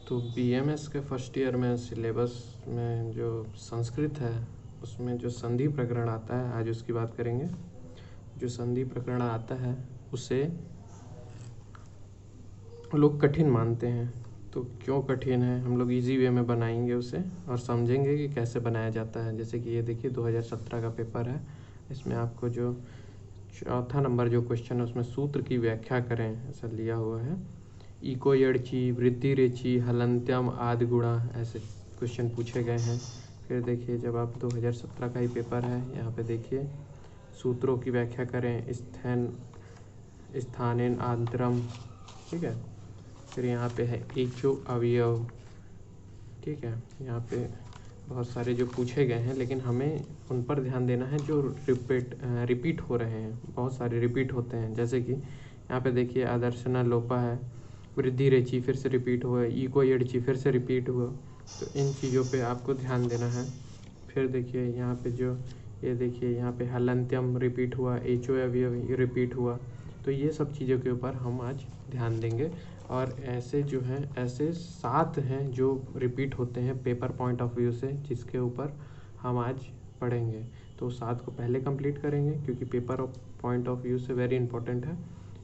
तो बीएमएस के first year में सिलेबस में जो संस्कृत है उसमें जो संधि प्रकरण आता है, आज उसकी बात करेंगे। जो संधि प्रकरण आता है उसे लोग कठिन मानते हैं। तो क्यों कठिन है, हम लोग इजी वे में बनाएंगे उसे और समझेंगे कि कैसे बनाया जाता है। जैसे कि ये देखिए 2017 का पेपर है, इसमें आपको जो चौथा नंबर जो क्वेश्चन है उसमें सूत्र की व्याख्या करें ऐसा लिया हुआ है। इको यड़ची, वृद्धि रेची, हलंत्यम, आदि गुणा, ऐसे क्वेश्चन पूछे गए हैं। फिर देखिए जब आप 2017 का ही पेपर है, यहाँ पे देखिए सूत्रों की व्याख्या करें, स्थानेन आंतरम, ठीक है। फिर यहाँ पे है एचो अवयव, ठीक है। यहाँ पे बहुत सारे जो पूछे गए हैं, लेकिन हमें उन पर ध्यान देना है जो रिपीट हो रहे हैं। बहुत सारे रिपीट होते हैं, जैसे कि यहाँ पे देखिए आदर्शना लोपा है, वृद्धि रेची फिर से रिपीट हुआ, इको यड़ची फिर से रिपीट हुआ। तो इन चीज़ों पे आपको ध्यान देना है। फिर देखिए यहाँ पे जो ये देखिए यहाँ पे हलंत्यम रिपीट हुआ, एचो अवयव रिपीट हुआ। तो ये सब चीज़ों के ऊपर हम आज ध्यान देंगे। और ऐसे जो हैं, ऐसे 7 हैं जो रिपीट होते हैं पेपर पॉइंट ऑफ व्यू से, जिसके ऊपर हम आज पढ़ेंगे। तो 7 को पहले कंप्लीट करेंगे क्योंकि पेपर पॉइंट ऑफ व्यू से वेरी इंपॉर्टेंट है,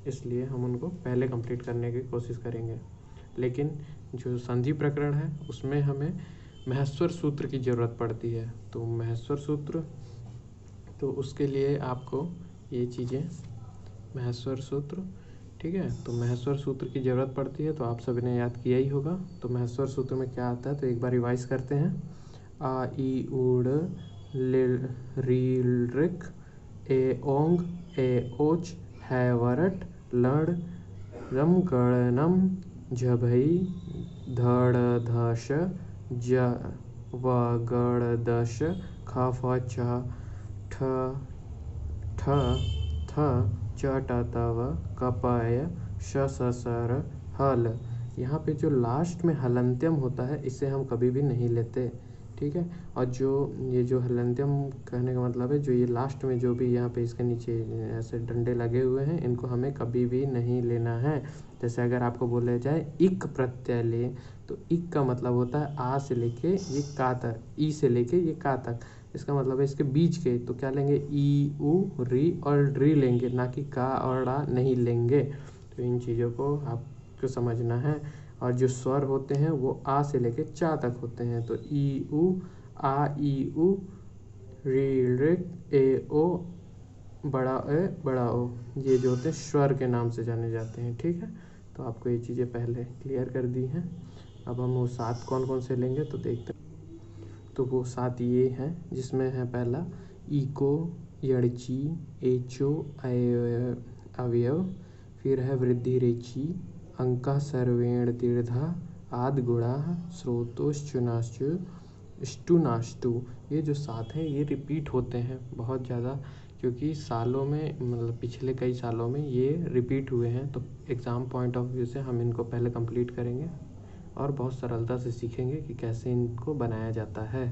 इसलिए हम उनको पहले कंप्लीट करने की कोशिश करेंगे। लेकिन जो संधि प्रकरण है उसमें हमें महेश्वर सूत्र की ज़रूरत पड़ती है। तो महेश्वर सूत्र, तो उसके लिए आपको ये चीज़ें, महेश्वर सूत्र, ठीक है। तो महेश्वर सूत्र की ज़रूरत पड़ती है, तो आप सभी ने याद किया ही होगा। तो महेश्वर सूत्र में क्या आता है, तो एक बार रिवाइज करते हैं। आ ई उड़ लिल री रिक ए ओंग ए ओच है वरट लड़ रम गणनम झभई धड़ धश ज व गड़ दश ख फ छ ठ ठ थ च ट त व कपय श स सर हल। यहाँ पे जो लास्ट में हलंत्यम होता है इसे हम कभी भी नहीं लेते, ठीक है। और जो ये जो हलंत्यम कहने का मतलब है, जो ये लास्ट में जो भी यहाँ पे इसके नीचे ऐसे डंडे लगे हुए हैं, इनको हमें कभी भी नहीं लेना है। जैसे अगर आपको बोला जाए इक प्रत्यय ले, तो इक का मतलब होता है आ से लेके ये का तक, ई से लेके ये का तक। इसका मतलब है इसके बीच के, तो क्या लेंगे, ई उ री और ड्री लेंगे, ना कि का और ड़ा नहीं लेंगे। तो इन चीज़ों को आपको समझना है। और जो स्वर होते हैं वो आ से लेके चा तक होते हैं। तो ई उ, आ ई उ, री ऋ, ए ओ, बड़ा ए बड़ा ओ, ये जो होते हैं स्वर के नाम से जाने जाते हैं, ठीक है। तो आपको ये चीज़ें पहले क्लियर कर दी हैं। अब हम वो 7 कौन कौन से लेंगे तो देखते हैं। तो वो 7 ये हैं, जिसमें है पहला इको यड़ची, एचो अवयव, फिर है वृद्धि रेची, अंका सर्वेण दीर्घा, आद गुणा, स्रोतोश्चुनाश्चु, स्टुनाष्टु। ये जो 7 हैं ये रिपीट होते हैं बहुत ज़्यादा, क्योंकि सालों में, मतलब पिछले कई सालों में ये रिपीट हुए हैं। तो एग्ज़ाम पॉइंट ऑफ व्यू से हम इनको पहले कंप्लीट करेंगे और बहुत सरलता से सीखेंगे कि कैसे इनको बनाया जाता है।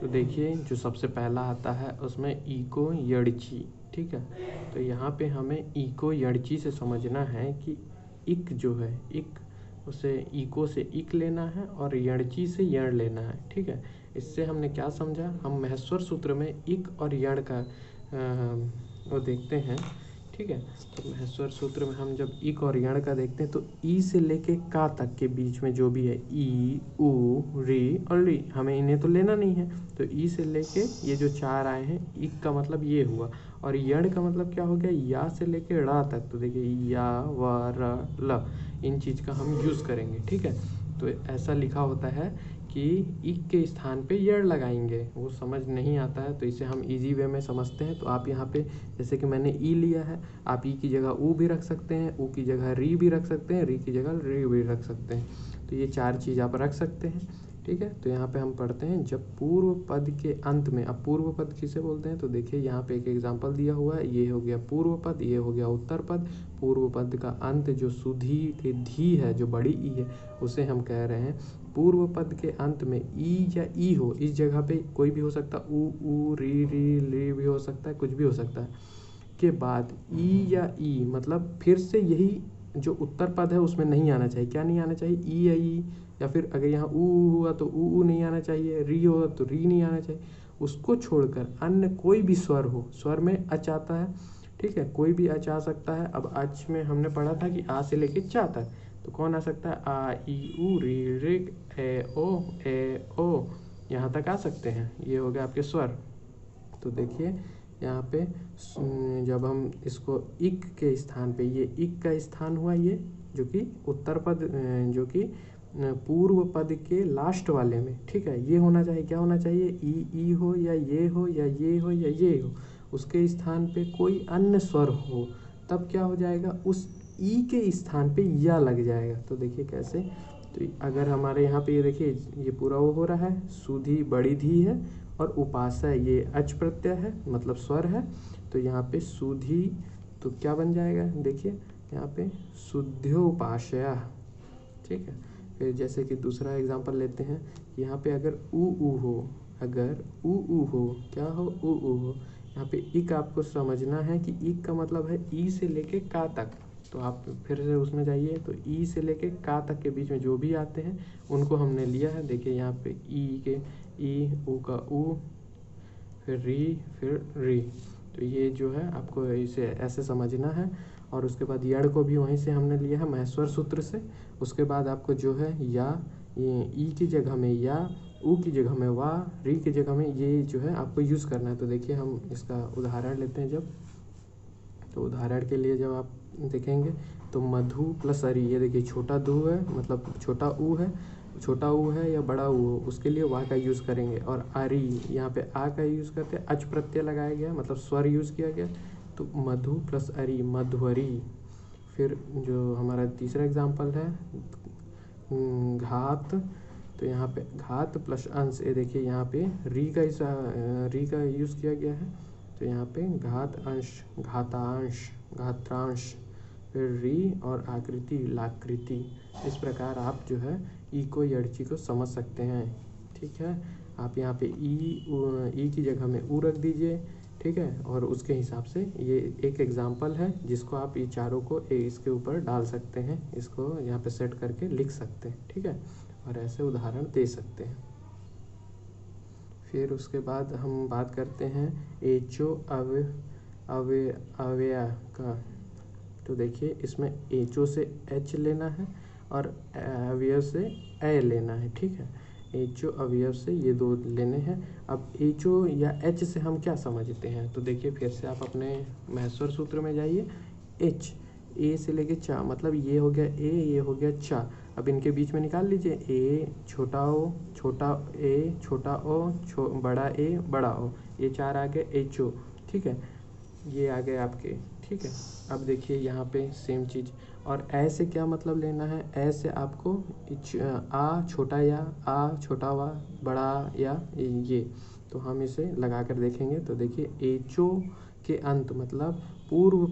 तो देखिए जो सबसे पहला आता है उसमें इको यड़ची, ठीक है। तो यहाँ पे हमें इको यड़ची से समझना है कि इक जो है, इक, उसे इको से इक लेना है और यड़ची से यण लेना है, ठीक है। इससे हमने क्या समझा, हम महेश्वर सूत्र में इक और यण का वो देखते हैं, ठीक है। तो महेश्वर सूत्र में हम जब इक और यण का देखते हैं तो ई से लेके का तक के बीच में जो भी है, ई उ री और री, हमें इन्हें तो लेना नहीं है। तो ई से लेके ये जो 4 आए हैं, इक का मतलब ये हुआ, और यण का मतलब क्या हो गया, या से लेके ड़ा तक। तो देखिए या व र ल, इन चीज़ का हम यूज़ करेंगे, ठीक है। तो ऐसा लिखा होता है कि इक के स्थान पे यड़ लगाएंगे, वो समझ नहीं आता है तो इसे हम इजी वे में समझते हैं। तो आप यहाँ पे जैसे कि मैंने ई लिया है, आप ई की जगह ऊ भी रख सकते हैं, ऊ की जगह री भी रख सकते हैं, री की जगह री भी रख सकते हैं। तो ये 4 चीज़ आप रख सकते हैं, ठीक है। तो यहाँ पे हम पढ़ते हैं जब पूर्व पद के अंत में, अब पूर्व पद किसे बोलते हैं तो देखिए यहाँ पे एक एग्जांपल दिया हुआ है, ये हो गया पूर्व पद, ये हो गया उत्तर पद। पूर्व पद का अंत जो सुधी के धी है, जो बड़ी ई है, उसे हम कह रहे हैं पूर्व पद के अंत में ई या ई हो, इस जगह पे कोई भी हो सकता है, ऊ री ली भी हो सकता है, कुछ भी हो सकता है। के बाद ई या ई मतलब फिर से यही जो उत्तर पद है उसमें नहीं आना चाहिए। क्या नहीं आना चाहिए? ई या ई, या फिर अगर यहाँ ऊ हुआ तो ऊ नहीं आना चाहिए, री हुआ तो री नहीं आना चाहिए। उसको छोड़कर अन्य कोई भी स्वर हो, स्वर में अच आता है, ठीक है, कोई भी अच आ सकता है। अब अच में हमने पढ़ा था कि आ से लेके चा तक, तो कौन आ सकता है? आ ई ऊ री ऋ ए ओ यहाँ तक आ सकते हैं। ये हो गया आपके स्वर। तो देखिए यहाँ पे जब हम इसको इक के स्थान पे, ये इक का स्थान हुआ, ये जो कि उत्तर पद, जो कि पूर्व पद के लास्ट वाले में, ठीक है, ये होना चाहिए। क्या होना चाहिए? ई हो या ये हो या ये हो या ये हो, उसके स्थान पे कोई अन्य स्वर हो, तब क्या हो जाएगा? उस ई के स्थान पे या लग जाएगा। तो देखिए कैसे, तो अगर हमारे यहाँ पे ये देखिए ये पूरा वो हो रहा है, सुधी बड़ी धी है और उपासय ये अच प्रत्यय है, मतलब स्वर है। तो यहाँ पे सुधी, तो क्या बन जाएगा? देखिए यहाँ पे शुद्ध्योपासया, ठीक है। फिर जैसे कि दूसरा एग्जांपल लेते हैं, यहाँ पे अगर ऊ हो, अगर ऊ हो, क्या हो? ऊ हो। यहाँ पे इक आपको समझना है कि इक का मतलब है ई से लेके का तक। तो आप फिर से उसमें जाइए, तो ई से लेके का तक के बीच में जो भी आते हैं उनको हमने लिया है। देखिए यहाँ पे ई के ई, ऊ का ऊ, फिर री, फिर री। तो ये जो है आपको इसे ऐसे समझना है। और उसके बाद यड़ को भी वहीं से हमने लिया है महेश्वर सूत्र से। उसके बाद आपको जो है या, ये ई की जगह में या, ऊ की जगह में वा, री की जगह में ये जो है आपको यूज़ करना है। तो देखिए हम इसका उदाहरण लेते हैं जब, तो उदाहरण के लिए जब आप देखेंगे तो मधु प्लस अरी, ये देखिए छोटा धू है, मतलब छोटा ऊ है, छोटा ऊ है या बड़ा ऊ हो, उसके लिए वाह का यूज़ करेंगे। और अरी, यहाँ पे आ का यूज़ करते हैं, अच प्रत्यय लगाया गया, मतलब स्वर यूज़ किया गया। तो मधु प्लस अरी, मधुअरी। फिर जो हमारा तीसरा एग्जाम्पल है घात, तो यहाँ पे घात प्लस अंश, ये देखिए यहाँ पे री का यूज़ किया गया है। तो यहाँ पे घात अंश, घातांश, घात्रांश, फिर री और आकृति, लाकृति। इस प्रकार आप जो है ई को, यड़ची को समझ सकते हैं, ठीक है। आप यहाँ पे ई की जगह में ऊ रख दीजिए, ठीक है। और उसके हिसाब से ये एक एग्जाम्पल है जिसको आप ये चारों को इसके ऊपर डाल सकते हैं, इसको यहाँ पे सेट करके लिख सकते हैं, ठीक है, और ऐसे उदाहरण दे सकते हैं। फिर उसके बाद हम बात करते हैं एचो अव्यय का। तो देखिए इसमें एचो से एच लेना है और अवयव से ए लेना है, ठीक है। एचो अवयव से ये दो लेने हैं। अब एचो या एच से हम क्या समझते हैं? तो देखिए फिर से आप अपने महेश्वर सूत्र में जाइए। एच, ए से लेके चा, मतलब ये हो गया ए, ये हो गया चा। अब इनके बीच में निकाल लीजिए, ए छोटा ओ, छोटा ए, छोटा ओ, बड़ा ए, बड़ा ओ, ये चार आ गए एचो, ठीक है। ये आ गए आपके, ठीक है। अब देखिए यहाँ पे सेम चीज़। और ऐसे क्या मतलब लेना है? ऐसे आपको आ छोटा या, आ छोटा वा, बड़ा या, ये। तो हम इसे लगा कर देखेंगे। तो देखिए एचो के अंत, मतलब पूर्व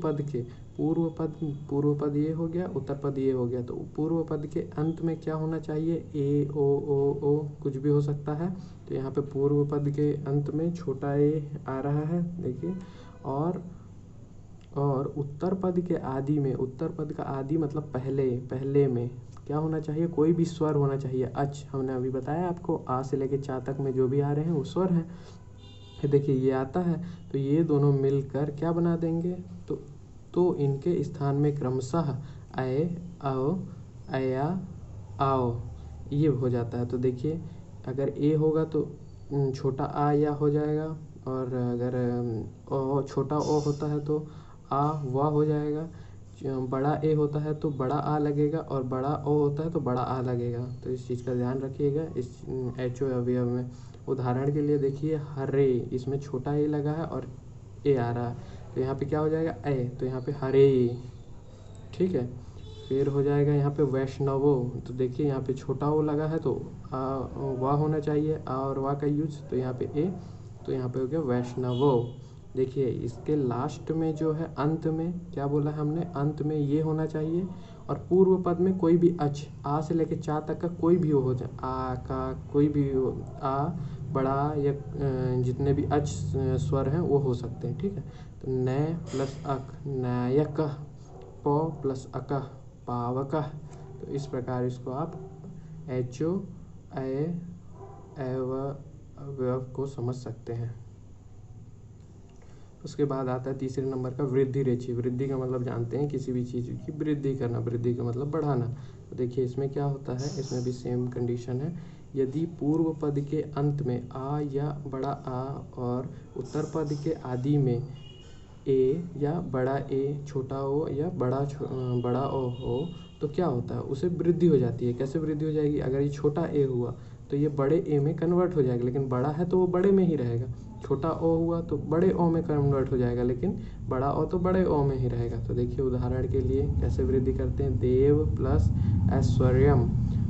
पद ये हो गया, उत्तर पद ये हो गया। तो पूर्व पद के अंत में क्या होना चाहिए? ए, ओ कुछ भी हो सकता है। तो यहाँ पे पूर्व पद के अंत में छोटा ए आ रहा है, देखिए। और उत्तर पद के आदि में, उत्तर पद का आदि मतलब पहले में क्या होना चाहिए? कोई भी स्वर होना चाहिए। अच, हमने अभी बताया आपको, आ से लेके चा तक में जो भी आ रहे हैं वो स्वर हैं। फिर देखिए ये आता है, तो ये दोनों मिलकर क्या बना देंगे? तो इनके स्थान में क्रमशः आए, आओ, आया, आओ, ये हो जाता है। तो देखिए अगर ए होगा तो छोटा आ या हो जाएगा, और अगर छोटा ओ होता है तो आ वाह हो जाएगा। बड़ा ए होता है तो बड़ा आ लगेगा, और बड़ा ओ होता है तो बड़ा आ लगेगा। तो इस चीज़ का ध्यान रखिएगा इस एचो अवयव में। उदाहरण के लिए देखिए हरे, इसमें छोटा ए लगा है और ए आ रहा है, तो यहाँ पे क्या हो जाएगा? ए, तो यहाँ पे हरे, ठीक है। फिर हो जाएगा यहाँ पे वैष्णवो, तो देखिए यहाँ पे छोटा ओ लगा है तो वाह होना चाहिए, आ और वाह का यूज, तो यहाँ पे ए, तो यहाँ पे हो गया वैष्णवो। देखिए इसके लास्ट में जो है, अंत में क्या बोला है हमने? अंत में ये होना चाहिए। और पूर्व पद में कोई भी अच, आ से लेके चा तक का कोई भी हो जाए, आ का कोई भी आ, बड़ा या जितने भी अच स्वर हैं वो हो सकते हैं, ठीक है। तो नय प्लस अक, नायक, प प्लस अक, पावकः, तो इस प्रकार इसको आप एचो अवयव को समझ सकते हैं। उसके बाद आता है तीसरे नंबर का वृद्धि रेचि। वृद्धि का मतलब जानते हैं किसी भी चीज़ की वृद्धि करना, वृद्धि का मतलब बढ़ाना। तो देखिए इसमें क्या होता है, इसमें भी सेम कंडीशन है। यदि पूर्व पद के अंत में आ या बड़ा आ और उत्तर पद के आदि में ए या बड़ा ए, छोटा ओ या बड़ा ओ हो तो क्या होता है, उसे वृद्धि हो जाती है। कैसे वृद्धि हो जाएगी, अगर ये छोटा ए हुआ तो ये बड़े ए में कन्वर्ट हो जाएगा, लेकिन बड़ा है तो वो बड़े में ही रहेगा। छोटा ओ हुआ तो बड़े ओ में कन्वर्ट हो जाएगा, लेकिन बड़ा ओ तो बड़े ओ में ही रहेगा। तो देखिए उदाहरण के लिए कैसे वृद्धि करते हैं, देव प्लस ऐश्वर्यम।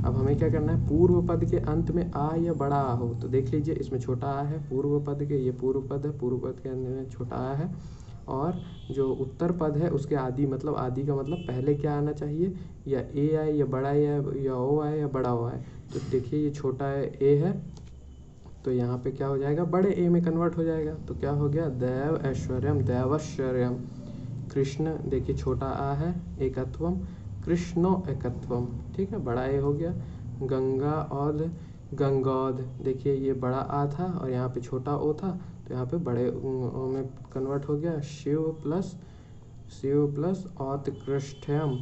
अब हमें क्या करना है, पूर्व पद के अंत में आ या बड़ा आ हो, तो देख लीजिए इसमें छोटा आ है पूर्व पद के, ये पूर्व पद है, पूर्व पद के अंत में छोटा आ है। और जो उत्तर पद है उसके आदि, मतलब आदि का मतलब पहले क्या आना चाहिए, या ए आए या बड़ा ए आए या ओ आए या बड़ा ओ आए। तो देखिए ये छोटा ए है तो यहाँ पे क्या हो जाएगा, बड़े ए में कन्वर्ट हो जाएगा। तो क्या हो गया, दैव ऐश्वर्यम, दैवश्वर्यम। कृष्ण देखिए छोटा आ है, एकत्वम, कृष्णो एकत्वम, ठीक है, बड़ा ए हो गया। गंगा औध, गंगौध, देखिए ये बड़ा आ था और यहाँ पे छोटा ओ था तो यहाँ पे बड़े ओ में कन्वर्ट हो गया। शिव प्लस औत्कृष्टम,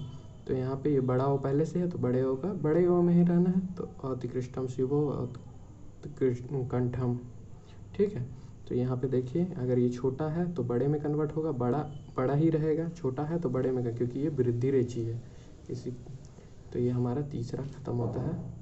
तो यहाँ पे ये बड़ा ओ पहले से है तो बड़े ओ का बड़े ओ में ही रहना है, तो औत्कृष्टम शिवो कंठम, ठीक है। तो यहाँ पे देखिए अगर ये छोटा है तो बड़े में कन्वर्ट होगा, बड़ा ही रहेगा, छोटा है तो बड़े में का, क्योंकि ये वृद्धि रेचि है इसी। तो ये हमारा तीसरा खत्म होता है।